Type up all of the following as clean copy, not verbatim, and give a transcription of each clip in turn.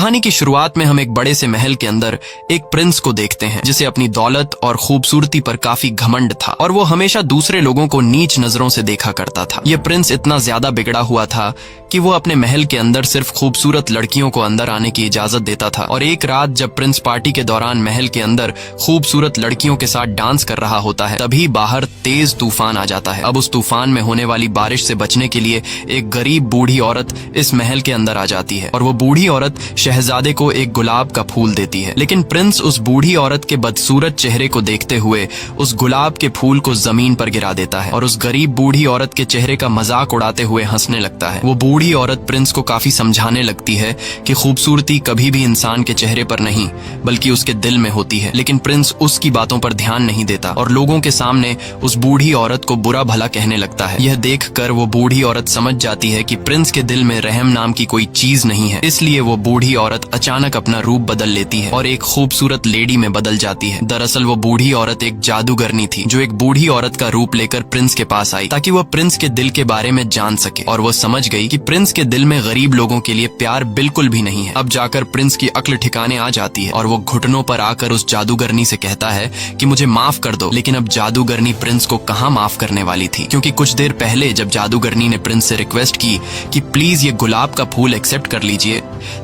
कहानी की शुरुआत में हम एक बड़े से महल के अंदर एक प्रिंस को देखते हैं जिसे अपनी दौलत और खूबसूरती पर काफी घमंड था और वो हमेशा दूसरे लोगों को नीच नजरों से देखा करता था। ये प्रिंस इतना ज्यादा बिगड़ा हुआ था कि वो अपने महल के अंदर सिर्फ खूबसूरत लड़कियों को अंदर आने की इजाजत देता था। और एक रात जब प्रिंस पार्टी के दौरान महल के अंदर खूबसूरत लड़कियों के साथ डांस कर रहा होता है, तभी बाहर तेज तूफान आ जाता है। अब उस तूफान में होने वाली बारिश से बचने के लिए एक गरीब बूढ़ी औरत इस महल के अंदर आ जाती है और वो बूढ़ी औरत शहजादे को एक गुलाब का फूल देती है। लेकिन प्रिंस उस बूढ़ी औरत के बदसूरत चेहरे को देखते हुए उस गुलाब के फूल को जमीन पर गिरा देता है और उस गरीब बूढ़ी औरत के चेहरे का मजाक उड़ाते हुए हंसने लगता है। वो बूढ़ी औरत प्रिंस को काफी समझाने लगती है कि खूबसूरती कभी भी इंसान के चेहरे पर नहीं बल्कि उसके दिल में होती है। लेकिन प्रिंस उसकी बातों पर ध्यान नहीं देता और लोगों के सामने उस बूढ़ी औरत को बुरा भला कहने लगता है। यह देखकर वो बूढ़ी औरत समझ जाती है कि प्रिंस के दिल में रहम नाम की कोई चीज नहीं है, इसलिए वो बूढ़ी औरत अचानक अपना रूप बदल लेती है और एक खूबसूरत लेडी में बदल जाती है। दरअसल वो बूढ़ी औरत एक जादूगरनी थी जो एक बूढ़ी औरत का रूप लेकर प्रिंस के पास आई ताकि वह प्रिंस के दिल के बारे में जान सके। और वो समझ गई कि प्रिंस के दिल में गरीब लोगों के लिए प्यार बिल्कुल भी नहीं है। अब जाकर प्रिंस की अक्ल ठिकाने आ जाती है और वो घुटनों पर आकर उस जादूगरनी से कहता है कि मुझे माफ कर दो। लेकिन अब जादूगरनी प्रिंस को कहाँ माफ करने वाली थी, क्योंकि कुछ देर पहले जब जादूगरनी ने प्रिंस से रिक्वेस्ट की कि प्लीज ये गुलाब का फूल एक्सेप्ट कर लीजिए,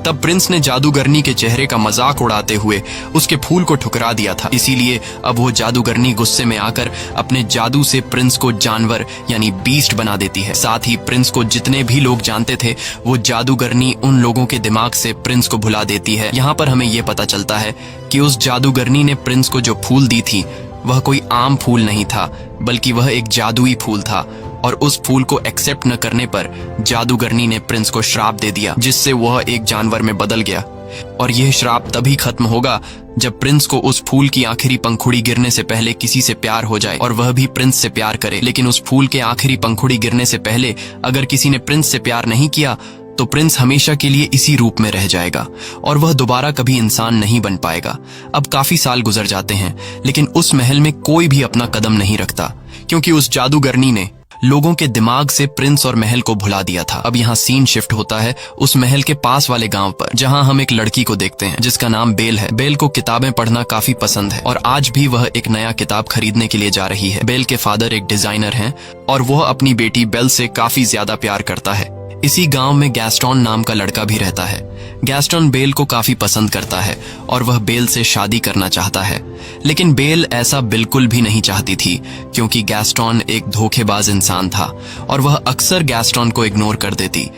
तब प्रिंस ने जादूगरनी के चेहरे का मजाक उड़ाते हुए उसके फूल को ठुकरा दिया था। इसीलिए अब वो जादूगरनी गुस्से में आकर अपने जादू से प्रिंस को जानवर यानी बीस्ट बना देती है। साथ ही प्रिंस को जितने भी लोग जानते थे वो जादूगरनी उन लोगों के दिमाग से प्रिंस को भुला देती है। यहाँ पर हमें ये पता चलता है कि उस जादूगरनी ने प्रिंस को जो फूल दी थी वह कोई आम फूल नहीं था बल्कि वह एक जादुई फूल था और उस फूल को एक्सेप्ट न करने पर जादूगरनी ने प्रिंस को श्राप दे दिया जिससे वह एक जानवर में बदल गया। और यह श्राप तभी खत्म होगा जब प्रिंस को उस फूल की आखिरी पंखुड़ी गिरने से पहले किसी से प्यार हो जाए और वह भी प्रिंस से प्यार करे। लेकिन उस फूल के आखिरी पंखुड़ी गिरने से पहले अगर किसी ने प्रिंस से प्यार नहीं किया तो प्रिंस हमेशा के लिए इसी रूप में रह जाएगा और वह दोबारा कभी इंसान नहीं बन पाएगा। अब काफी साल गुजर जाते हैं लेकिन उस महल में कोई भी अपना कदम नहीं रखता क्योंकि उस जादूगरनी ने लोगों के दिमाग से प्रिंस और महल को भुला दिया था। अब यहाँ सीन शिफ्ट होता है उस महल के पास वाले गांव पर जहाँ हम एक लड़की को देखते हैं जिसका नाम बेल है। बेल को किताबें पढ़ना काफी पसंद है और आज भी वह एक नया किताब खरीदने के लिए जा रही है। बेल के फादर एक डिजाइनर हैं और वह अपनी बेटी बेल से काफी ज्यादा प्यार करता है। इसी गांव में गैस्टोन नाम का लड़का भी रहता है। गैस्टोन बेल को काफी पसंद करता है और वह बेल से शादी करना चाहता है, लेकिन बेल ऐसा बिल्कुल भी नहीं चाहती थी क्योंकि गैस्टोन एक धोखेबाज इंसान था और वह अक्सर गैस्टोन को इग्नोर कर देती।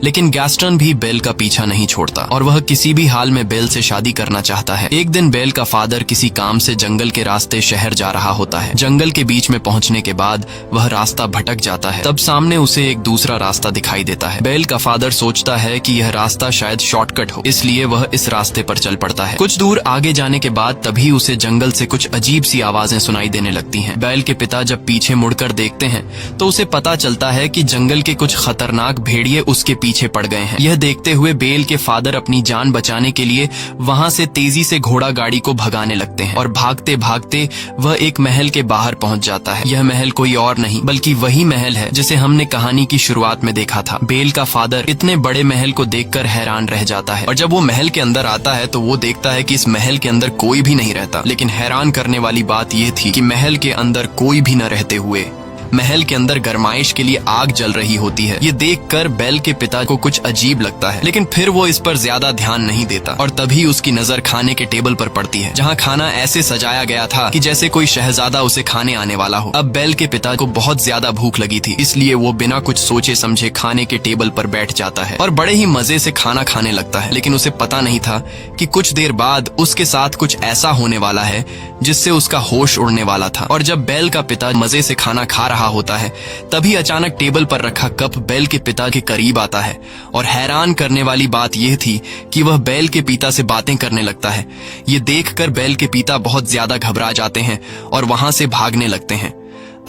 लेकिन गैस्टोन भी बेल का पीछा नहीं छोड़ता और वह किसी भी हाल में बेल से शादी करना चाहता है। एक दिन बेल का फादर किसी काम से जंगल के रास्ते शहर जा रहा होता है। जंगल के बीच में पहुंचने के बाद वह रास्ता भटक जाता है। तब सामने उसे एक दूसरा रास्ता दिखाई देता है। बेल का फादर सोचता है कि यह रास्ता शायद शॉर्टकट हो, इसलिए वह इस रास्ते पर चल पड़ता है। कुछ दूर आगे जाने के बाद तभी उसे जंगल से कुछ अजीब सी आवाजें सुनाई देने लगती हैं। बेल के पिता जब पीछे मुड़कर देखते हैं तो उसे पता चलता है कि जंगल के कुछ खतरनाक भेड़िए उसके पीछे पड़ गए हैं। यह देखते हुए बेल के फादर अपनी जान बचाने के लिए वहां से तेजी से घोड़ा गाड़ी को भगाने लगते हैं और भागते भागते वह एक महल के बाहर पहुंच जाता है। यह महल कोई और नहीं बल्कि वही महल है जिसे हमने कहानी की शुरुआत में देखा था। बेल का फादर इतने बड़े महल को देखकर हैरान रह जाता है और जब वो महल के अंदर आता है तो वो देखता है कि इस महल के अंदर कोई भी नहीं रहता। लेकिन हैरान करने वाली बात यह थी कि महल के अंदर कोई भी न रहते हुए महल के अंदर गरमाइश के लिए आग जल रही होती है। ये देखकर बेल के पिता को कुछ अजीब लगता है, लेकिन फिर वो इस पर ज्यादा ध्यान नहीं देता और तभी उसकी नजर खाने के टेबल पर पड़ती है जहाँ खाना ऐसे सजाया गया था कि जैसे कोई शहजादा उसे खाने आने वाला हो। अब बेल के पिता को बहुत ज्यादा भूख लगी थी, इसलिए वो बिना कुछ सोचे समझे खाने के टेबल पर बैठ जाता है और बड़े ही मजे से खाना खाने लगता है। लेकिन उसे पता नहीं था कि कुछ देर बाद उसके साथ कुछ ऐसा होने वाला है जिससे उसका होश उड़ने वाला था। और जब बेल का पिता मजे से खाना खा रहा होता है तभी अचानक टेबल पर रखा कप बेल के पिता के करीब आता है और हैरान करने वाली बात यह थी कि वह बेल के पिता से बातें करने लगता है। ये देखकर बेल के पिता बहुत ज्यादा घबरा जाते हैं और वहां से भागने लगते हैं।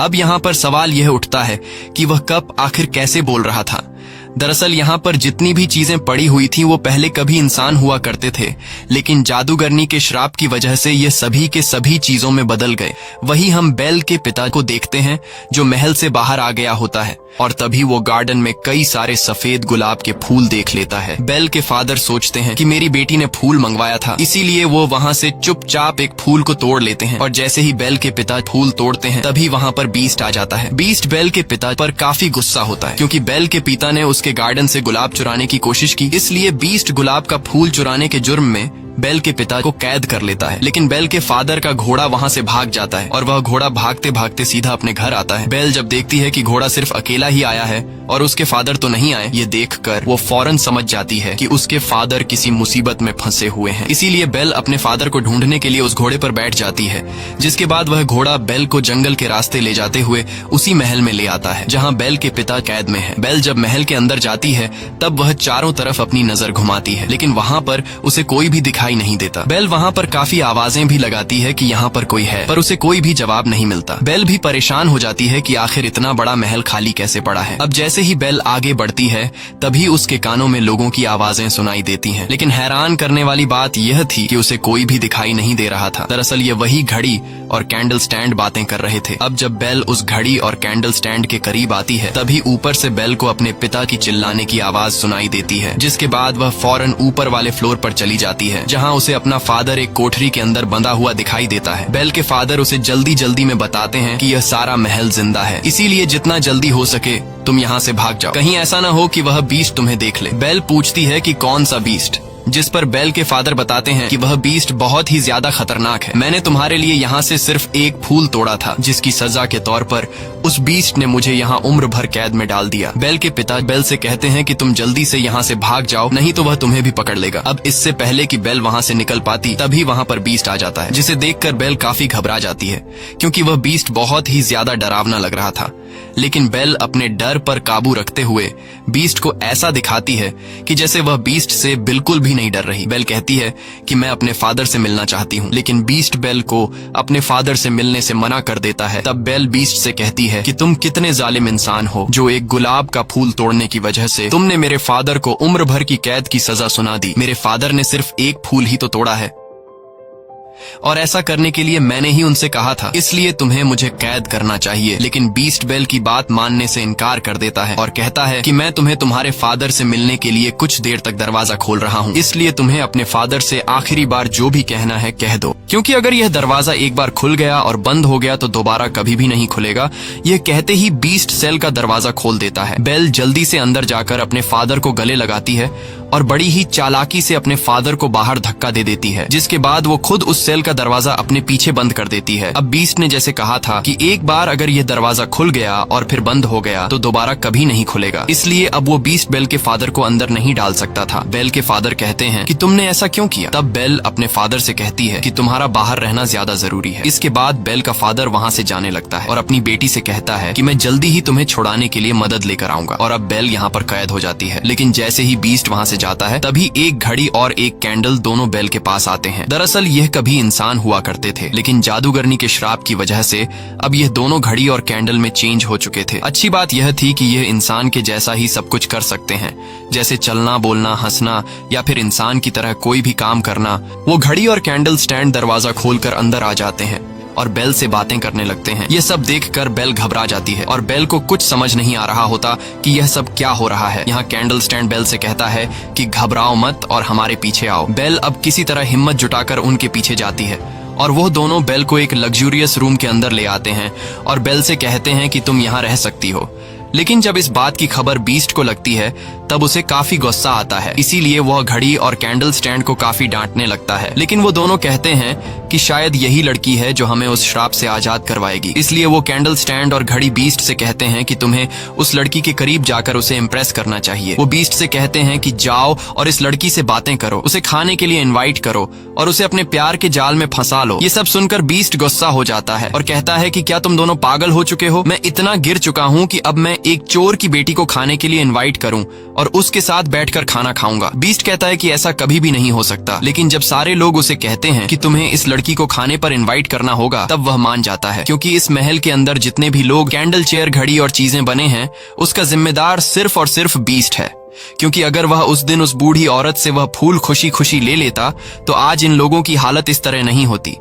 अब यहाँ पर सवाल यह उठता है कि वह कप आखिर कैसे बोल रहा था। दरअसल यहाँ पर जितनी भी चीजें पड़ी हुई थी वो पहले कभी इंसान हुआ करते थे, लेकिन जादूगरनी के श्राप की वजह से ये सभी के सभी चीजों में बदल गए। वही हम बेल के पिता को देखते हैं जो महल से बाहर आ गया होता है। और तभी वो गार्डन में कई सारे सफेद गुलाब के फूल देख लेता है। बेल के फादर सोचते हैं कि मेरी बेटी ने फूल मंगवाया था, इसीलिए वो वहाँ से चुपचाप एक फूल को तोड़ लेते हैं। और जैसे ही बेल के पिता फूल तोड़ते हैं तभी वहाँ पर बीस्ट आ जाता है। बीस्ट बेल के पिता पर काफी गुस्सा होता है क्योंकि बेल के पिता ने उसके गार्डन से गुलाब चुराने की कोशिश की, इसलिए बीस्ट गुलाब का फूल चुराने के जुर्म में बेल के पिता को कैद कर लेता है। लेकिन बेल के फादर का घोड़ा वहाँ से भाग जाता है और वह घोड़ा भागते भागते सीधा अपने घर आता है। बेल जब देखती है कि घोड़ा सिर्फ अकेला ही आया है और उसके फादर तो नहीं आए, ये देखकर वो फौरन समझ जाती है कि उसके फादर किसी मुसीबत में फंसे हुए हैं। इसीलिए बेल अपने फादर को ढूंढने के लिए उस घोड़े पर बैठ जाती है, जिसके बाद वह घोड़ा बेल को जंगल के रास्ते ले जाते हुए उसी महल में ले आता है जहाँ बेल के पिता कैद में है। बेल जब महल के अंदर जाती है तब वह चारों तरफ अपनी नजर घुमाती है, लेकिन वहाँ पर उसे कोई भी दिखाई नहीं देता। बेल वहाँ पर काफी आवाजें भी लगाती है कि यहाँ पर कोई है, पर उसे कोई भी जवाब नहीं मिलता। बेल भी परेशान हो जाती है कि आखिर इतना बड़ा महल खाली कैसे पड़ा है। अब जैसे ही बेल आगे बढ़ती है तभी उसके कानों में लोगों की आवाजें सुनाई देती हैं। लेकिन हैरान करने वाली बात यह थी कि उसे कोई भी दिखाई नहीं दे रहा था। दरअसल ये वही घड़ी और कैंडल स्टैंड बातें कर रहे थे। अब जब बेल उस घड़ी और कैंडल स्टैंड के करीब आती है तभी ऊपर से बेल को अपने पिता की चिल्लाने की आवाज सुनाई देती है, जिसके बाद वह फौरन ऊपर वाले फ्लोर पर चली जाती है जहाँ उसे अपना फादर एक कोठरी के अंदर बंधा हुआ दिखाई देता है। बेल के फादर उसे जल्दी जल्दी में बताते हैं कि यह सारा महल जिंदा है, इसीलिए जितना जल्दी हो सके तुम यहाँ से भाग जाओ, कहीं ऐसा न हो कि वह बीस्ट तुम्हें देख ले। बेल पूछती है कि कौन सा बीस्ट, जिस पर बेल के फादर बताते हैं कि वह बीस्ट बहुत ही ज्यादा खतरनाक है। मैंने तुम्हारे लिए यहाँ से सिर्फ एक फूल तोड़ा था, जिसकी सजा के तौर पर उस बीस्ट ने मुझे यहाँ उम्र भर कैद में डाल दिया। बेल के पिता बेल से कहते हैं कि तुम जल्दी से यहाँ से भाग जाओ, नहीं तो वह तुम्हें भी पकड़ लेगा। अब इससे पहले कि बेल वहाँ से निकल पाती तभी वहाँ पर बीस्ट आ जाता है, जिसे देखकर बेल काफी घबरा जाती है क्योंकि वह बीस्ट बहुत ही ज्यादा डरावना लग रहा था। लेकिन बेल अपने डर पर काबू रखते हुए बीस्ट को ऐसा दिखाती है कि जैसे वह बीस्ट से बिल्कुल भी नहीं डर रही। बेल कहती है कि मैं अपने फादर से मिलना चाहती हूँ, लेकिन बीस्ट बेल को अपने फादर से मिलने से मना कर देता है। तब बेल बीस्ट से कहती है कि तुम कितने जालिम इंसान हो जो एक गुलाब का फूल तोड़ने की वजह से तुमने मेरे फादर को उम्र भर की कैद की सजा सुना दी। मेरे फादर ने सिर्फ एक फूल ही तो तोड़ा है और ऐसा करने के लिए मैंने ही उनसे कहा था, इसलिए तुम्हें मुझे कैद करना चाहिए। लेकिन बीस्ट बेल की बात मानने से इनकार कर देता है और कहता है कि मैं तुम्हें तुम्हारे फादर से मिलने के लिए कुछ देर तक दरवाजा खोल रहा हूँ, इसलिए तुम्हें अपने फादर से आखिरी बार जो भी कहना है कह दो, क्योंकि अगर यह दरवाजा एक बार खुल गया और बंद हो गया तो दोबारा कभी भी नहीं खुलेगा। यह कहते ही बीस्ट सेल का दरवाजा खोल देता है। बेल जल्दी से अंदर जाकर अपने फादर को गले लगाती है और बड़ी ही चालाकी से अपने फादर को बाहर धक्का दे देती है, जिसके बाद वो खुद उस सेल का दरवाजा अपने पीछे बंद कर देती है। अब बीस्ट ने जैसे कहा था कि एक बार अगर यह दरवाजा खुल गया और फिर बंद हो गया तो दोबारा कभी नहीं खुलेगा, इसलिए अब वो बीस्ट बेल के फादर को अंदर नहीं डाल सकता था। बेल के फादर कहते हैं कि तुमने ऐसा क्यों किया? तब बेल अपने फादर से कहती है कि तुम्हारा बाहर रहना ज्यादा जरूरी है। इसके बाद बेल का फादर वहाँ से जाने लगता है और अपनी बेटी से कहता है कि मैं जल्दी ही तुम्हें छुड़ाने के लिए मदद लेकर आऊंगा। और अब बेल यहाँ पर कैद हो जाती है। लेकिन जैसे ही बीस्ट वहाँ से जाता है तभी एक घड़ी और एक कैंडल दोनों बेल के पास आते हैं। दरअसल यह कभी इंसान हुआ करते थे, लेकिन जादूगरनी के श्राप की वजह से अब यह दोनों घड़ी और कैंडल में चेंज हो चुके थे। अच्छी बात यह थी कि यह इंसान के जैसा ही सब कुछ कर सकते हैं, जैसे चलना, बोलना, हंसना या फिर इंसान की तरह कोई भी काम करना। वो घड़ी और कैंडल स्टैंड दरवाजा खोलकर अंदर आ जाते हैं और बेल से बातें करने लगते हैं। ये सब देखकर बेल घबरा जाती है और बेल को कुछ समझ नहीं आ रहा होता कि यह सब क्या हो रहा है। यहाँ कैंडल स्टैंड बेल से कहता है कि घबराओ मत और हमारे पीछे आओ। बेल अब किसी तरह हिम्मत जुटाकर उनके पीछे जाती है और वो दोनों बेल को एक लग्जूरियस रूम के अंदर ले आते हैं और बेल से कहते हैं कि तुम यहाँ रह सकती हो। लेकिन जब इस बात की खबर बीस्ट को लगती है तब उसे काफी गुस्सा आता है, इसीलिए वह घड़ी और कैंडल स्टैंड को काफी डांटने लगता है। लेकिन वो दोनों कहते हैं कि शायद यही लड़की है जो हमें उस श्राप से आजाद करवाएगी। इसलिए वो कैंडल स्टैंड और घड़ी बीस्ट से कहते हैं कि तुम्हें उस लड़की के करीब जाकर उसे इम्प्रेस करना चाहिए। वो बीस्ट से कहते हैं कि जाओ और इस लड़की से बातें करो, उसे खाने के लिए इन्वाइट करो और उसे अपने प्यार के जाल में फंसा लो। ये सब सुनकर बीस्ट गुस्सा हो जाता है और कहता है कि क्या तुम दोनों पागल हो चुके हो? मैं इतना गिर चुका हूँ कि अब मैं एक चोर की बेटी को खाने के लिए इनवाइट करूं और उसके साथ बैठकर खाना खाऊंगा। बीस्ट कहता है कि ऐसा कभी भी नहीं हो सकता। लेकिन जब सारे लोग उसे कहते हैं कि तुम्हें इस लड़की को खाने पर इनवाइट करना होगा तब वह मान जाता है, क्योंकि इस महल के अंदर जितने भी लोग कैंडल चेयर, घड़ी और चीजें बने हैं उसका जिम्मेदार सिर्फ और सिर्फ बीस्ट है। क्योंकि अगर वह उस दिन उस बूढ़ी औरत से वह फूल खुशी खुशी ले लेता तो आज इन लोगों की हालत इस तरह नहीं होती।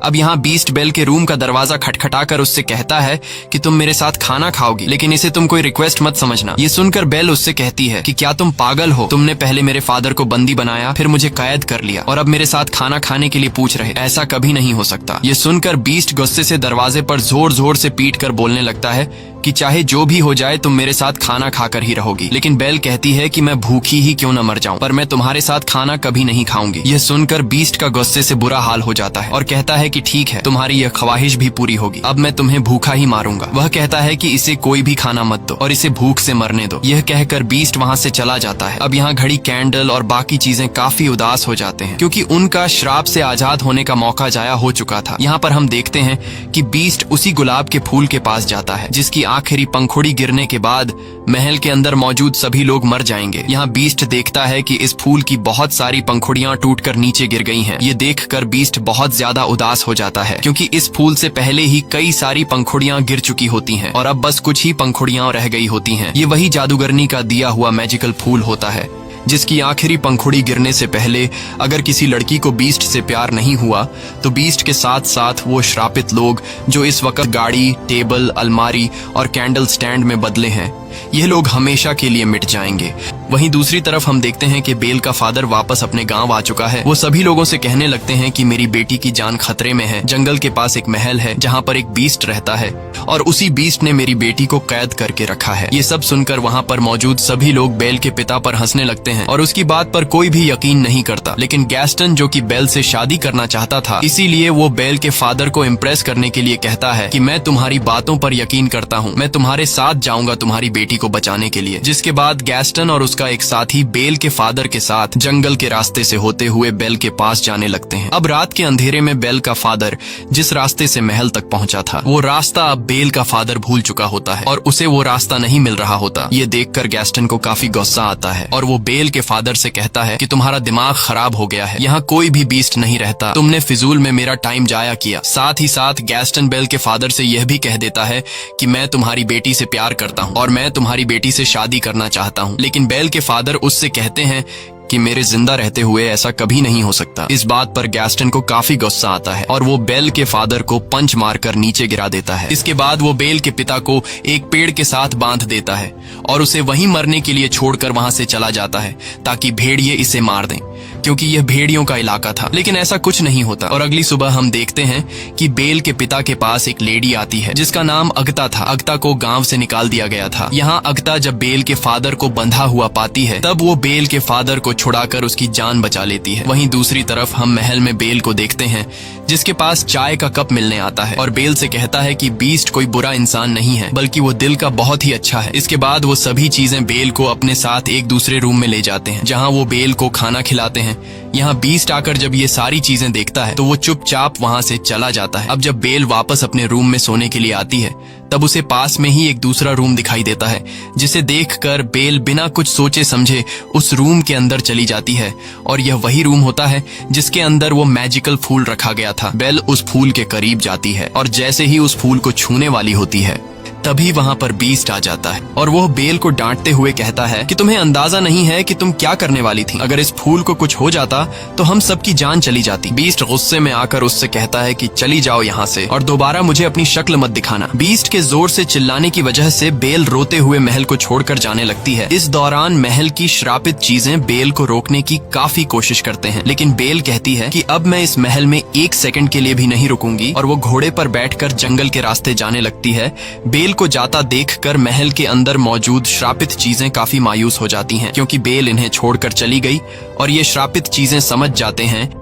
अब यहाँ बीस्ट बेल के रूम का दरवाजा खटखटाकर उससे कहता है कि तुम मेरे साथ खाना खाओगी, लेकिन इसे तुम कोई रिक्वेस्ट मत समझना। ये सुनकर बेल उससे कहती है कि क्या तुम पागल हो? तुमने पहले मेरे फादर को बंदी बनाया, फिर मुझे कैद कर लिया और अब मेरे साथ खाना खाने के लिए पूछ रहे। ऐसा कभी नहीं हो सकता। ये सुनकर बीस्ट गुस्से से दरवाजे पर जोर जोर से पीट कर बोलने लगता है कि चाहे जो भी हो जाए तुम मेरे साथ खाना खाकर ही रहोगी। लेकिन बेल कहती है कि मैं भूखी ही क्यों न मर जाऊं, पर मैं तुम्हारे साथ खाना कभी नहीं खाऊंगी। यह सुनकर बीस्ट का गुस्से से बुरा हाल हो जाता है और कहता है कि ठीक है, तुम्हारी यह ख्वाहिश भी पूरी होगी, अब मैं तुम्हें भूखा ही मारूंगा। वह कहता है कि इसे कोई भी खाना मत दो और इसे भूख से मरने दो। यह कहकर बीस्ट वहाँ से चला जाता है। अब यहाँ घड़ी, कैंडल और बाकी चीजें काफी उदास हो जाते हैं क्योंकि उनका श्राप से आजाद होने का मौका जाया हो चुका था। यहाँ पर हम देखते हैं कि बीस्ट उसी गुलाब के फूल के पास जाता है जिसकी आखिरी पंखुड़ी गिरने के बाद महल के अंदर मौजूद सभी लोग मर जाएंगे। यहाँ बीस्ट देखता है कि इस फूल की बहुत सारी पंखुड़ियां टूटकर नीचे गिर गई हैं। ये देखकर बीस्ट बहुत ज्यादा उदास हो जाता है क्योंकि इस फूल से पहले ही कई सारी पंखुड़ियां गिर चुकी होती हैं और अब बस कुछ ही पंखुड़ियां रह गई होती हैं। ये वही जादूगरनी का दिया हुआ मैजिकल फूल होता है जिसकी आखिरी पंखुड़ी गिरने से पहले अगर किसी लड़की को बीस्ट से प्यार नहीं हुआ तो बीस्ट के साथ साथ वो श्रापित लोग जो इस वक्त गाड़ी, टेबल, अलमारी और कैंडल स्टैंड में बदले हैं, यह लोग हमेशा के लिए मिट जाएंगे। वहीं दूसरी तरफ हम देखते हैं कि बेल का फादर वापस अपने गांव आ चुका है। वो सभी लोगों से कहने लगते हैं कि मेरी बेटी की जान खतरे में है। जंगल के पास एक महल है जहां पर एक बीस्ट रहता है और उसी बीस्ट ने मेरी बेटी को कैद करके रखा है। ये सब सुनकर वहां पर मौजूद सभी लोग बेल के पिता पर हंसने लगते हैं और उसकी बात पर कोई भी यकीन नहीं करता। लेकिन गैस्टन, जो कि बेल से शादी करना चाहता था, इसीलिए वो बेल के फादर को इम्प्रेस करने के लिए कहता है कि मैं तुम्हारी बातों पर यकीन करता हूँ, मैं तुम्हारे साथ जाऊंगा तुम्हारी बेटी को बचाने के लिए। जिसके बाद गैस्टन और उसका एक साथी बेल के फादर के साथ जंगल के रास्ते से होते हुए बेल के पास जाने लगते हैं। अब रात के अंधेरे में बेल का फादर जिस रास्ते से महल तक पहुंचा था, वो रास्ता अब बेल का फादर भूल चुका होता है और उसे वो रास्ता नहीं मिल रहा होता। ये देखकर गैस्टन को काफी गुस्सा आता है और वो बेल के फादर से कहता है कि तुम्हारा दिमाग खराब हो गया है, यहाँ कोई भी बीस्ट नहीं रहता, तुमने फिजूल में मेरा टाइम जाया किया। साथ ही साथ गैस्टन बेल के फादर से यह भी कह देता है कि मैं तुम्हारी बेटी से प्यार करता हूँ और मैं तुम्हारी बेटी से शादी करना चाहता हूँ। लेकिन बेल के फादर उससे कहते हैं कि मेरे जिंदा रहते हुए ऐसा कभी नहीं हो सकता। इस बात पर गैस्टन को काफी गुस्सा आता है और वो बेल के फादर को पंच मारकर नीचे गिरा देता है। इसके बाद वो बेल के पिता को एक पेड़ के साथ बांध देता है और उसे वहीं मरने के लिए छोड़कर वहां से चला जाता है ताकि भेड़िए इसे मार दें, क्योंकि यह भेड़ियों का इलाका था। लेकिन ऐसा कुछ नहीं होता और अगली सुबह हम देखते हैं कि बेल के पिता के पास एक लेडी आती है जिसका नाम अगता था। अगता को गांव से निकाल दिया गया था। यहाँ अगता जब बेल के फादर को बंधा हुआ पाती है तब वो बेल के फादर को छुड़ाकर उसकी जान बचा लेती है। वहीं दूसरी तरफ हम महल में बेल को देखते हैं जिसके पास चाय का कप मिलने आता है और बेल से कहता है कि बीस्ट कोई बुरा इंसान नहीं है, बल्कि वो दिल का बहुत ही अच्छा है। इसके बाद वो सभी चीजें बेल को अपने साथ एक दूसरे रूम में ले जाते हैं जहाँ वो बेल को खाना खिलाते हैं। यहाँ बीस्ट आकर जब ये सारी चीजें देखता है तो वो चुपचाप वहाँ से चला जाता है। अब जब बेल वापस अपने रूम में सोने के लिए आती है तब उसे पास में ही एक दूसरा रूम दिखाई देता है जिसे देखकर बेल बिना कुछ सोचे समझे उस रूम के अंदर चली जाती है और यह वही रूम होता है जिसके अंदर वो मैजिकल फूल रखा गया था। बेल उस फूल के करीब जाती है और जैसे ही उस फूल को छूने वाली होती है तभी वहाँ पर बीस्ट आ जाता है और वो बेल को डांटते हुए कहता है कि तुम्हें अंदाजा नहीं है कि तुम क्या करने वाली थी। अगर इस फूल को कुछ हो जाता तो हम सबकी जान चली जाती। बीस्ट गुस्से में आकर उससे कहता है कि चली जाओ यहाँ से और दोबारा मुझे अपनी शक्ल मत दिखाना। बीस्ट के जोर से चिल्लाने की वजह से बेल रोते हुए महल को छोड़कर जाने लगती है। इस दौरान महल की श्रापित चीजें बेल को रोकने की काफी कोशिश करते हैं, लेकिन बेल कहती है कि अब मैं इस महल में एक सेकंड के लिए भी नहीं रुकूंगी और वो घोड़े पर बैठकर जंगल के रास्ते जाने लगती है। बेल को जाता देखकर महल के अंदर मौजूद श्रापित चीजें काफी मायूस हो जाती हैं क्योंकि बेल इन्हें छोड़कर चली गई और ये श्रापित चीजें समझ जाते हैं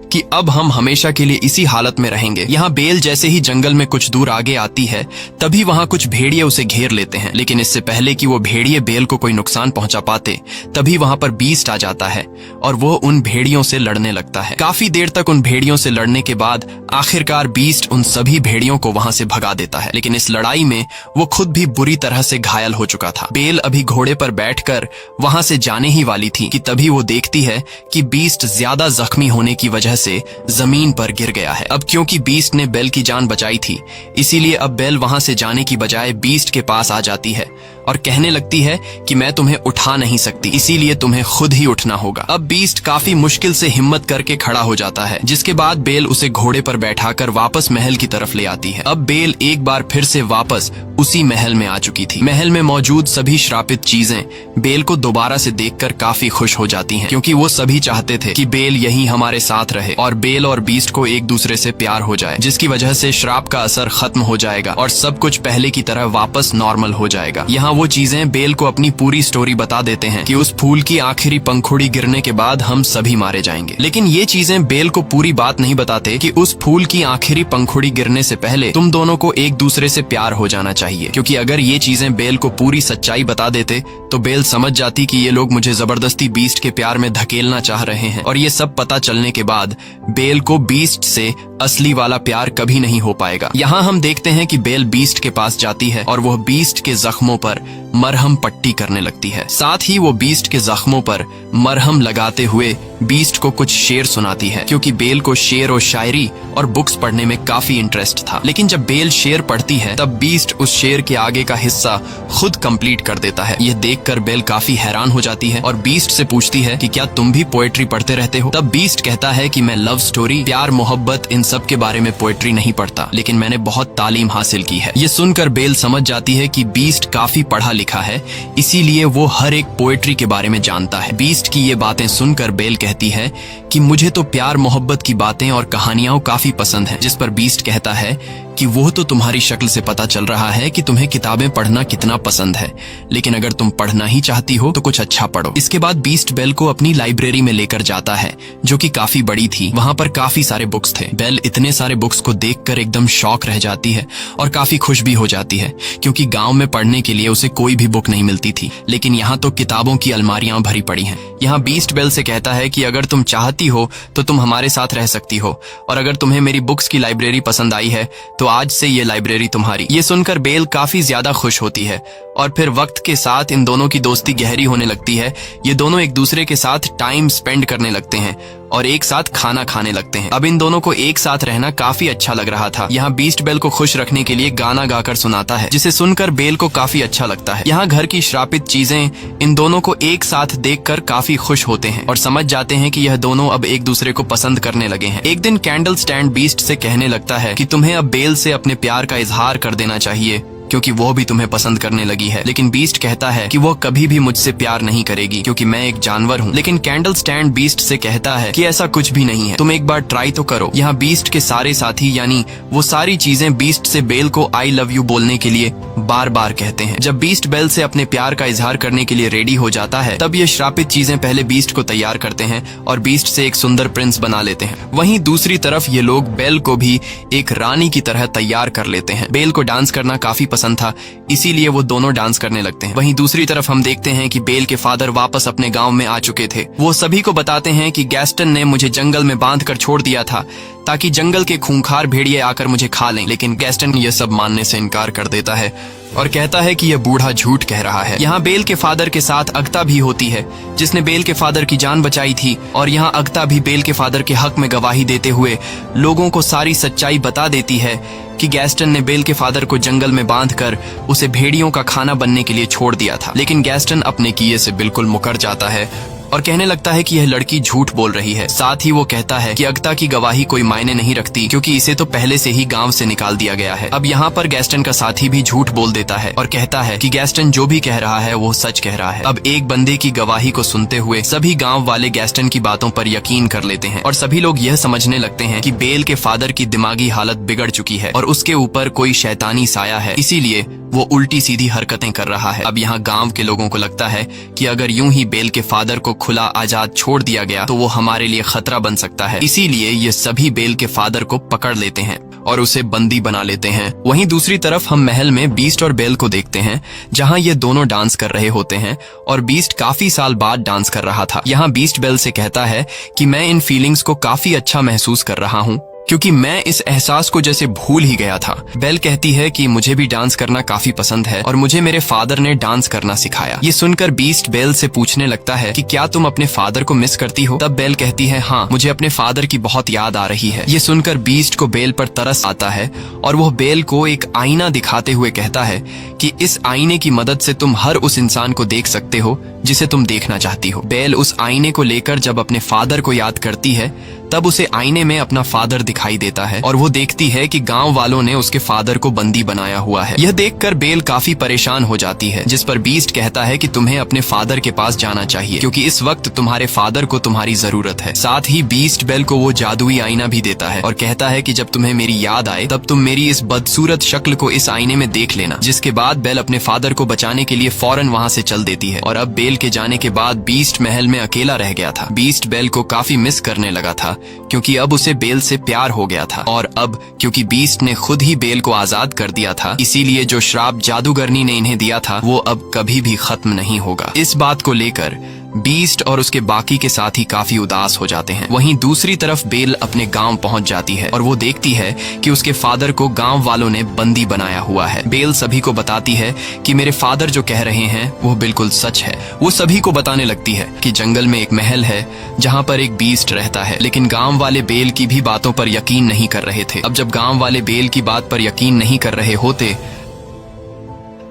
कि अब हम हमेशा के लिए इसी हालत में रहेंगे। यहाँ बेल जैसे ही जंगल में कुछ दूर आगे आती है तभी वहाँ कुछ भेड़िए उसे घेर लेते हैं, लेकिन इससे पहले कि वो भेड़िए बेल को कोई नुकसान पहुंचा पाते तभी वहाँ पर बीस्ट आ जाता है और वो उन भेड़ियों से लड़ने लगता है। काफी देर तक उन भेड़ियों से लड़ने के बाद आखिरकार बीस्ट उन सभी भेड़ियों को वहाँ से भगा देता है, लेकिन इस लड़ाई में वो खुद भी बुरी तरह से घायल हो चुका था। बेल अभी घोड़े पर बैठकर वहाँ से जाने ही वाली थी कि तभी वो देखती है कि बीस्ट ज्यादा जख्मी होने की वजह से जमीन पर गिर गया है। अब क्योंकि बीस्ट ने बेल की जान बचाई थी इसीलिए अब बेल वहां से जाने की बजाय बीस्ट के पास आ जाती है और कहने लगती है कि मैं तुम्हें उठा नहीं सकती, इसीलिए तुम्हें खुद ही उठना होगा। अब बीस्ट काफी मुश्किल से हिम्मत करके खड़ा हो जाता है, जिसके बाद बेल उसे घोड़े पर बैठाकर वापस महल की तरफ ले आती है। अब बेल एक बार फिर से वापस उसी महल में आ चुकी थी। महल में मौजूद सभी श्रापित चीजें बेल को दोबारा से देखकर काफी खुश हो जाती हैं, क्योंकि वो सभी चाहते थे कि बेल यहीं हमारे साथ रहे और बेल और बीस्ट को एक दूसरे से प्यार हो जाए, जिसकी वजह से श्राप का असर खत्म हो जाएगा और सब कुछ पहले की तरह वापस नॉर्मल हो जाएगा। यहाँ वो चीजें बेल को अपनी पूरी स्टोरी बता देते हैं कि उस फूल की आखिरी पंखुड़ी गिरने के बाद हम सभी मारे जाएंगे। लेकिन ये चीजें बेल को पूरी बात नहीं बताते कि उस फूल की आखिरी पंखुड़ी गिरने से पहले तुम दोनों को एक दूसरे से प्यार हो जाना चाहिए, क्योंकि अगर ये चीजें बेल को पूरी सच्चाई बता देते तो बेल समझ जाती कि ये लोग मुझे जबरदस्ती बीस्ट के प्यार में धकेलना चाह रहे हैं। और ये सब पता चलने के बाद बेल को बीस्ट से असली वाला प्यार कभी नहीं हो पाएगा। यहाँ हम देखते हैं कि बेल बीस्ट के पास जाती है और वह बीस्ट के जख्मों पर मरहम पट्टी करने लगती है। साथ ही वो बीस्ट के जख्मों पर मरहम लगाते हुए बीस्ट को कुछ शेर सुनाती है, क्योंकि बेल को शेर और शायरी और बुक्स पढ़ने में काफी इंटरेस्ट था। लेकिन जब बेल शेर पढ़ती है तब बीस्ट उस शेर के आगे का हिस्सा खुद कंप्लीट कर देता है। यह देखकर बेल काफी हैरान हो जाती है और बीस्ट से पूछती है कि क्या तुम भी पोएट्री पढ़ते रहते हो? तब बीस्ट कहता है कि मैं लव स्टोरी, प्यार, मोहब्बत, इन सब के बारे में पोएट्री नहीं पढ़ता, लेकिन मैंने बहुत तालीम हासिल की है। ये सुनकर बेल समझ जाती है कि बीस्ट काफी पढ़ा लिखा है, इसीलिए वो हर एक पोएट्री के बारे में जानता है। बीस्ट की ये बातें सुनकर बेल कहती है कि मुझे तो प्यार मोहब्बत की बातें और कहानियां काफी पसंद हैं, जिस पर बीस्ट कहता है कि वो तो तुम्हारी शक्ल से पता चल रहा है कि तुम्हें किताबें पढ़ना कितना पसंद है, लेकिन अगर तुम पढ़ना ही चाहती हो तो कुछ अच्छा पढ़ो। इसके बाद बीस्ट बेल को अपनी लाइब्रेरी में लेकर जाता है, जो कि काफी बड़ी थी। वहां पर काफी सारे बुक्स थे। बेल इतने सारे बुक्स को देखकर एकदम शॉक रह जाती है और काफी खुश भी हो जाती है, क्योंकि गांव में पढ़ने के लिए उसे कोई भी बुक नहीं मिलती थी, लेकिन यहाँ तो किताबों की अलमारियां भरी पड़ी हैं। यहाँ बीस्ट बेल से कहता है कि अगर तुम चाहती हो तो तुम हमारे साथ रह सकती हो, और अगर तुम्हें मेरी बुक्स की लाइब्रेरी पसंद आई है तो आज से ये लाइब्रेरी तुम्हारी। ये सुनकर बेल काफी ज्यादा खुश होती है और फिर वक्त के साथ इन दोनों की दोस्ती गहरी होने लगती है। ये दोनों एक दूसरे के साथ टाइम स्पेंड करने लगते हैं और एक साथ खाना खाने लगते हैं। अब इन दोनों को एक साथ रहना काफी अच्छा लग रहा था। यहाँ बीस्ट बेल को खुश रखने के लिए गाना गाकर सुनाता है, जिसे सुनकर बेल को काफी अच्छा लगता है। यहाँ घर की श्रापित चीजें इन दोनों को एक साथ देखकर काफी खुश होते हैं और समझ जाते हैं कि यह दोनों अब एक दूसरे को पसंद करने लगे हैं। एक दिन कैंडल स्टैंड बीस्ट से कहने लगता है कि तुम्हें अब बेल से अपने प्यार का इजहार कर देना चाहिए, क्योंकि वो भी तुम्हें पसंद करने लगी है। लेकिन बीस्ट कहता है कि वो कभी भी मुझसे प्यार नहीं करेगी, क्योंकि मैं एक जानवर हूँ। लेकिन कैंडल स्टैंड बीस्ट से कहता है कि ऐसा कुछ भी नहीं है, तुम एक बार ट्राई तो करो। यहाँ बीस्ट के सारे साथी यानी वो सारी चीजें बीस्ट से बेल को आई लव यू बोलने के लिए बार बार कहते हैं। जब बीस्ट बेल से अपने प्यार का इजहार करने के लिए रेडी हो जाता है, तब ये श्रापित चीजें पहले बीस्ट को तैयार करते हैं और बीस्ट से एक सुंदर प्रिंस बना लेते हैं। वहीं दूसरी तरफ ये लोग बेल को भी एक रानी की तरह तैयार कर लेते हैं। बेल को डांस करना काफी पसंद था, इसीलिए वो दोनों डांस करने लगते हैं। वहीं दूसरी तरफ हम देखते हैं कि बेल के फादर वापस अपने गांव में आ चुके थे। वो सभी को बताते हैं कि गैस्टन ने मुझे जंगल में बांधकर छोड़ दिया था ताकि जंगल के खूंखार भेड़िए आकर मुझे खा लें। लेकिन गैस्टन ये सब मानने से इनकार कर देता है और कहता है कि यह बूढ़ा झूठ कह रहा है। यहाँ बेल के फादर के साथ अगता भी होती है, जिसने बेल के फादर की जान बचाई थी, और यहाँ अगता भी बेल के फादर के हक में गवाही देते हुए लोगों को सारी सच्चाई बता देती है कि गैस्टन ने बेल के फादर को जंगल में बांधकर उसे भेड़ियों का खाना बनने के लिए छोड़ दिया था। लेकिन गैस्टन अपने किए से बिल्कुल मुकर जाता है और कहने लगता है कि यह लड़की झूठ बोल रही है। साथ ही वो कहता है कि अगता की गवाही कोई मायने नहीं रखती, क्योंकि इसे तो पहले से ही गांव से निकाल दिया गया है। अब यहाँ पर गैस्टन का साथी भी झूठ बोल देता है और कहता है कि गैस्टन जो भी कह रहा है वो सच कह रहा है। अब एक बंदे की गवाही को सुनते हुए सभी गाँव वाले गैस्टन की बातों पर यकीन कर लेते हैं और सभी लोग यह समझने लगते हैं कि बेल के फादर की दिमागी हालत बिगड़ चुकी है और उसके ऊपर कोई शैतानी साया है, इसीलिए वो उल्टी सीधी हरकतें कर रहा है। अब यहाँ गांव के लोगों को लगता है कि अगर यूं ही बेल के फादर को खुला आजाद छोड़ दिया गया तो वो हमारे लिए खतरा बन सकता है, इसीलिए ये सभी बेल के फादर को पकड़ लेते हैं और उसे बंदी बना लेते हैं। वहीं दूसरी तरफ हम महल में बीस्ट और बेल को देखते हैं, जहां ये दोनों डांस कर रहे होते हैं और बीस्ट काफी साल बाद डांस कर रहा था। यहाँ बीस्ट बेल से कहता है कि मैं इन फीलिंग्स को काफी अच्छा महसूस कर रहा हूँ, क्योंकि मैं इस एहसास को जैसे भूल ही गया था। बेल कहती है कि मुझे भी डांस करना काफी पसंद है और मुझे मेरे फादर ने डांस करना सिखाया। ये सुनकर बीस्ट बेल से पूछने लगता है कि क्या तुम अपने फादर को मिस करती हो? तब बेल कहती है, हाँ, मुझे अपने फादर की बहुत याद आ रही है। ये सुनकर बीस्ट को बेल पर तरस आता है और वह बेल को एक आईना दिखाते हुए कहता है कि इस आईने की मदद से तुम हर उस इंसान को देख सकते हो जिसे तुम देखना चाहती हो। बेल उस आईने को लेकर जब अपने फादर को याद करती है तब उसे आईने में अपना फादर दिखाई देता है और वो देखती है कि गांव वालों ने उसके फादर को बंदी बनाया हुआ है। यह देखकर बेल काफी परेशान हो जाती है, जिस पर बीस्ट कहता है कि तुम्हें अपने फादर के पास जाना चाहिए क्योंकि इस वक्त तुम्हारे फादर को तुम्हारी जरूरत है। साथ ही बीस्ट बेल को वो जादुई आईना भी देता है और कहता है कि जब तुम्हें मेरी याद आए तब तुम मेरी इस बदसूरत शक्ल को इस आईने में देख लेना। जिसके बाद बेल अपने फादर को बचाने के लिए फौरन वहाँ से चल देती है। और अब बेल के जाने के बाद बीस्ट महल में अकेला रह गया था। बीस्ट बेल को काफी मिस करने लगा था क्योंकि अब उसे बेल से प्यार हो गया था और अब क्योंकि बीस्ट ने खुद ही बेल को आजाद कर दिया था, इसीलिए जो श्राप जादूगरनी ने इन्हें दिया था वो अब कभी भी खत्म नहीं होगा। इस बात को लेकर बीस्ट और उसके बाकी के साथी काफी उदास हो जाते हैं। वहीं दूसरी तरफ बेल अपने गांव पहुंच जाती है और वो देखती है कि उसके फादर को गांव वालों ने बंदी बनाया हुआ है। बेल सभी को बताती है कि मेरे फादर जो कह रहे हैं वो बिल्कुल सच है। वो सभी को बताने लगती है कि जंगल में एक महल है जहां पर एक बीस्ट रहता है, लेकिन गांव वाले बेल की भी बातों पर यकीन नहीं कर रहे थे। अब जब गांव वाले बेल की बात पर यकीन नहीं कर रहे होते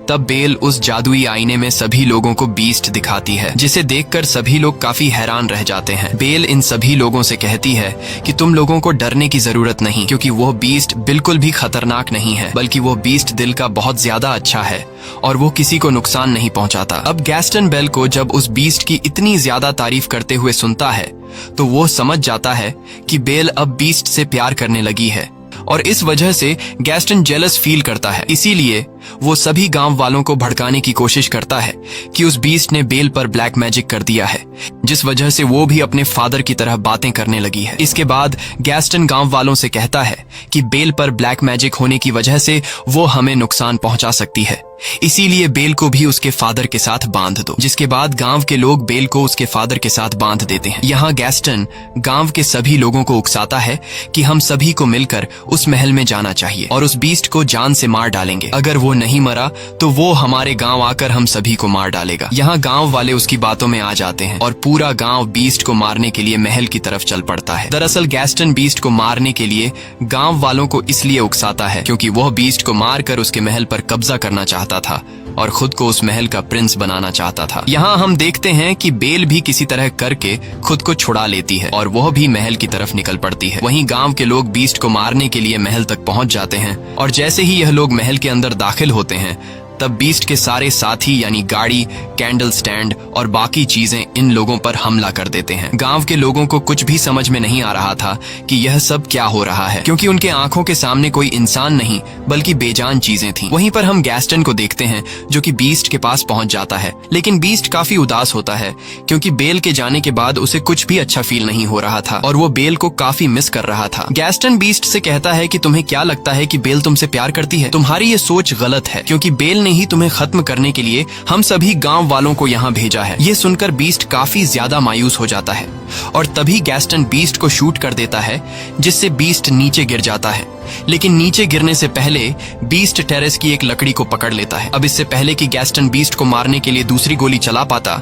तब बेल उस जादुई आईने में सभी लोगों को बीस्ट दिखाती है, जिसे देखकर सभी लोग काफी हैरान रह जाते हैं। बेल इन सभी लोगों से कहती है कि तुम लोगों को डरने की जरूरत नहीं क्योंकि वो बीस्ट बिल्कुल भी खतरनाक नहीं है, बल्कि वो बीस्ट दिल का बहुत ज्यादा अच्छा है और वो किसी को नुकसान नहीं पहुंचाता। अब गैस्टन बेल को जब उस बीस्ट की इतनी ज्यादा तारीफ करते हुए सुनता है तो वो समझ जाता है कि बेल अब बीस्ट से प्यार करने लगी है और इस वजह से गैस्टन जेलस फील करता है। इसीलिए वो सभी गांव वालों को भड़काने की कोशिश करता है कि उस बीस्ट ने बेल पर ब्लैक मैजिक कर दिया है, जिस वजह से वो भी अपने फादर की तरह बातें करने लगी है। इसके बाद गैस्टन गांव वालों से कहता है कि बेल पर ब्लैक मैजिक होने की वजह से वो हमें नुकसान पहुंचा सकती है, इसीलिए बेल को भी उसके फादर के साथ बांध दो। जिसके बाद गांव के लोग बेल को उसके फादर के साथ बांध देते हैं। यहाँ गैस्टन गांव के सभी लोगों को उकसाता है कि हम सभी को मिलकर उस महल में जाना चाहिए और उस बीस्ट को जान से मार डालेंगे। अगर वो नहीं मरा तो वो हमारे गांव आकर हम सभी को मार डालेगा। यहाँ गांव वाले उसकी बातों में आ जाते हैं और पूरा गांव बीस्ट को मारने के लिए महल की तरफ चल पड़ता है। दरअसल गैस्टन बीस्ट को मारने के लिए गांव वालों को इसलिए उकसाता है क्योंकि वह बीस्ट को मारकर उसके महल पर कब्जा करना चाहता था और खुद को उस महल का प्रिंस बनाना चाहता था। यहाँ हम देखते हैं कि बेल भी किसी तरह करके खुद को छुड़ा लेती है और वह भी महल की तरफ निकल पड़ती है। वहीं गांव के लोग बीस्ट को मारने के लिए महल तक पहुंच जाते हैं और जैसे ही यह लोग महल के अंदर दाखिल होते हैं तब बीस्ट के सारे साथी यानी गाड़ी, कैंडल स्टैंड और बाकी चीजें इन लोगों पर हमला कर देते हैं। गांव के लोगों को कुछ भी समझ में नहीं आ रहा था कि यह सब क्या हो रहा है, क्योंकि उनके आंखों के सामने कोई इंसान नहीं बल्कि बेजान चीजें थीं। वहीं पर हम गैस्टन को देखते हैं जो कि बीस्ट के पास पहुंच जाता है, लेकिन बीस्ट काफी उदास होता है क्योंकि बेल के जाने के बाद उसे कुछ भी अच्छा फील नहीं हो रहा था और वो बेल को काफी मिस कर रहा था। गैस्टन बीस्ट से कहता है कि तुम्हें क्या लगता है कि बेल तुमसे प्यार करती है? तुम्हारी ये सोच गलत है क्योंकि बेल ने ही तुम्हें खत्म करने के लिए हम सभी गांव वालों को यहाँ भेजा है। ये सुनकर बीस्ट काफी ज्यादा मायूस हो जाता है और तभी गैस्टन बीस्ट को शूट कर देता है, जिससे बीस्ट नीचे गिर जाता है। लेकिन नीचे गिरने से पहले बीस्ट टेरेस की एक लकड़ी को पकड़ लेता है। अब इससे पहले कि गैस्टन बीस्ट को मारने के लिए दूसरी गोली चला पाता,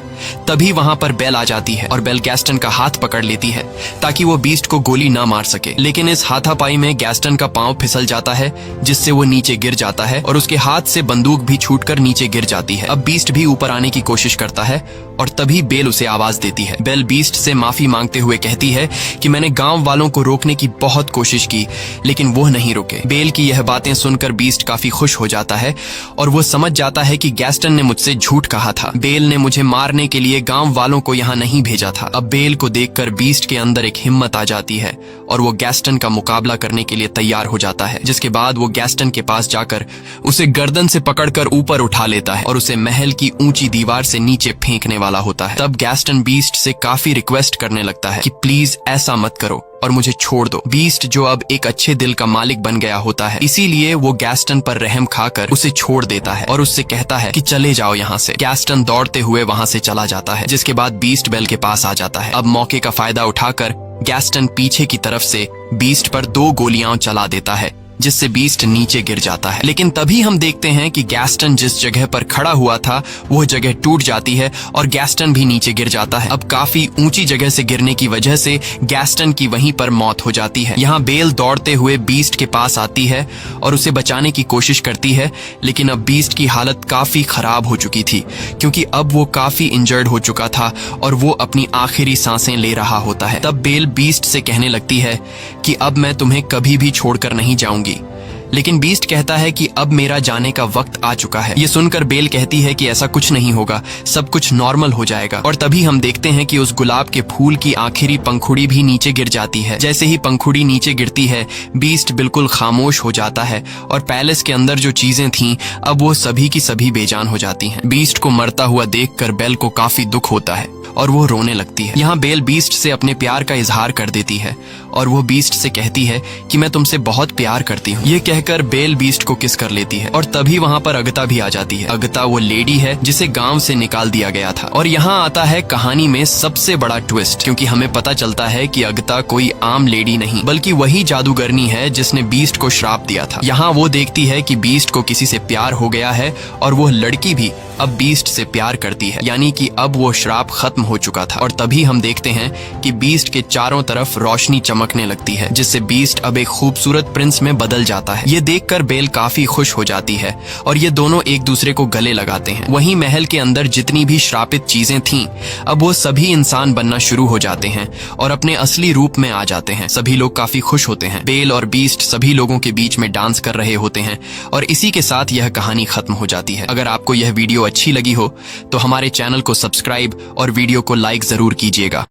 तभी वहां पर बेल आ जाती है और बेल गैस्टन का हाथ पकड़ लेती है ताकि वो बीस्ट को गोली ना मार सके। लेकिन इस हाथापाई में गैस्टन का पांव फिसल जाता है, जिससे वो नीचे गिर जाता है और उसके हाथ से बंदूक भी छूटकर नीचे गिर जाती है। अब बीस्ट भी ऊपर आने की कोशिश करता है और तभी बेल उसे आवाज देती है। बेल बीस्ट से माफी मांगते हुए कहती है कि मैंने गांव वालों को रोकने की बहुत कोशिश की, लेकिन वो नहीं रुके। बेल की यह बातें सुनकर बीस्ट काफी खुश हो जाता है और वो समझ जाता है कि गैस्टन ने मुझसे झूठ कहा था। बेल ने मुझे मारने के लिए गांव वालों को यहाँ नहीं भेजा था। अब बेल को देखकर बीस्ट के अंदर एक हिम्मत आ जाती है और वो गैस्टन का मुकाबला करने के लिए तैयार हो जाता है। जिसके बाद वो गैस्टन के पास जाकर उसे गर्दन से पकड़कर ऊपर उठा लेता है और उसे महल की ऊंची दीवार से नीचे फेंकने वाला होता है। तब गैस्टन बीस्ट से काफी रिक्वेस्ट करने लगता है कि प्लीज ऐसा मत करो और मुझे छोड़ दो। बीस्ट जो अब एक अच्छे दिल का मालिक बन गया होता है, इसीलिए वो गैस्टन पर रहम खाकर उसे छोड़ देता है और उससे कहता है कि चले जाओ यहाँ से। गैस्टन दौड़ते हुए वहाँ से चला जाता है, जिसके बाद बीस्ट बेल के पास आ जाता है। अब मौके का फायदा उठाकर गैस्टन पीछे की तरफ से बीस्ट पर 2 गोलियां चला देता है, जिससे बीस्ट नीचे गिर जाता है। लेकिन तभी हम देखते हैं कि गैस्टन जिस जगह पर खड़ा हुआ था वो जगह टूट जाती है और गैस्टन भी नीचे गिर जाता है। अब काफी ऊंची जगह से गिरने की वजह से गैस्टन की वहीं पर मौत हो जाती है। यहाँ बेल दौड़ते हुए बीस्ट के पास आती है और उसे बचाने की कोशिश करती है, लेकिन अब बीस्ट की हालत काफी खराब हो चुकी थी, क्योंकि अब वो काफी इंजर्ड हो चुका था और वो अपनी आखिरी सांसें ले रहा होता है। तब बेल बीस्ट से कहने लगती है कि अब मैं तुम्हें कभी भी छोड़कर नहीं जाऊंगी। लेकिन बीस्ट कहता है कि अब मेरा जाने का वक्त आ चुका है। ये सुनकर बेल कहती है कि ऐसा कुछ नहीं होगा, सब कुछ नॉर्मल हो जाएगा। और तभी हम देखते हैं कि उस गुलाब के फूल की आखिरी पंखुड़ी भी नीचे गिर जाती है। जैसे ही पंखुड़ी नीचे गिरती है, बीस्ट बिल्कुल खामोश हो जाता है और पैलेस के अंदर जो चीजें थीं अब वो सभी की सभी बेजान हो जाती हैं। बीस्ट को मरता हुआ देखकर बेल को काफी दुख होता है और वो रोने लगती है। यहाँ बेल बीस्ट से अपने प्यार का इजहार कर देती है और वो बीस्ट से कहती है कि मैं तुमसे बहुत प्यार करती हूँ। ये कहकर बेल बीस्ट को किस कर लेती है और तभी वहाँ पर अगता भी आ जाती है। अगता वो लेडी है जिसे गांव से निकाल दिया गया था। और यहाँ आता है कहानी में सबसे बड़ा ट्विस्ट, क्योंकि हमें पता चलता है कि अगता कोई आम लेडी नहीं बल्कि वही जादूगरनी है जिसने बीस्ट को श्राप दिया था। यहाँ वो देखती है कि बीस्ट को किसी से प्यार हो गया है और वो लड़की भी अब बीस्ट से प्यार करती है, यानी कि अब वो श्राप खत्म हो चुका था। और तभी हम देखते हैं कि बीस्ट के चारों तरफ रोशनी चमकने लगती है, जिससे बीस्ट अब एक खूबसूरत प्रिंस में बदल जाता है। ये देखकर बेल काफी खुश हो जाती है और ये दोनों एक दूसरे को गले लगाते हैं। वहीं महल के अंदर जितनी भी श्रापित चीजें थीं, अब वो सभी इंसान बनना शुरू हो जाते हैं और अपने असली रूप में आ जाते हैं। सभी लोग काफी खुश होते हैं। बेल और बीस्ट सभी लोगों के बीच में डांस कर रहे होते हैं और इसी के साथ यह कहानी खत्म हो जाती है। अगर आपको यह वीडियो अच्छी लगी हो तो हमारे चैनल को सब्सक्राइब और वीडियो को लाइक जरूर कीजिएगा।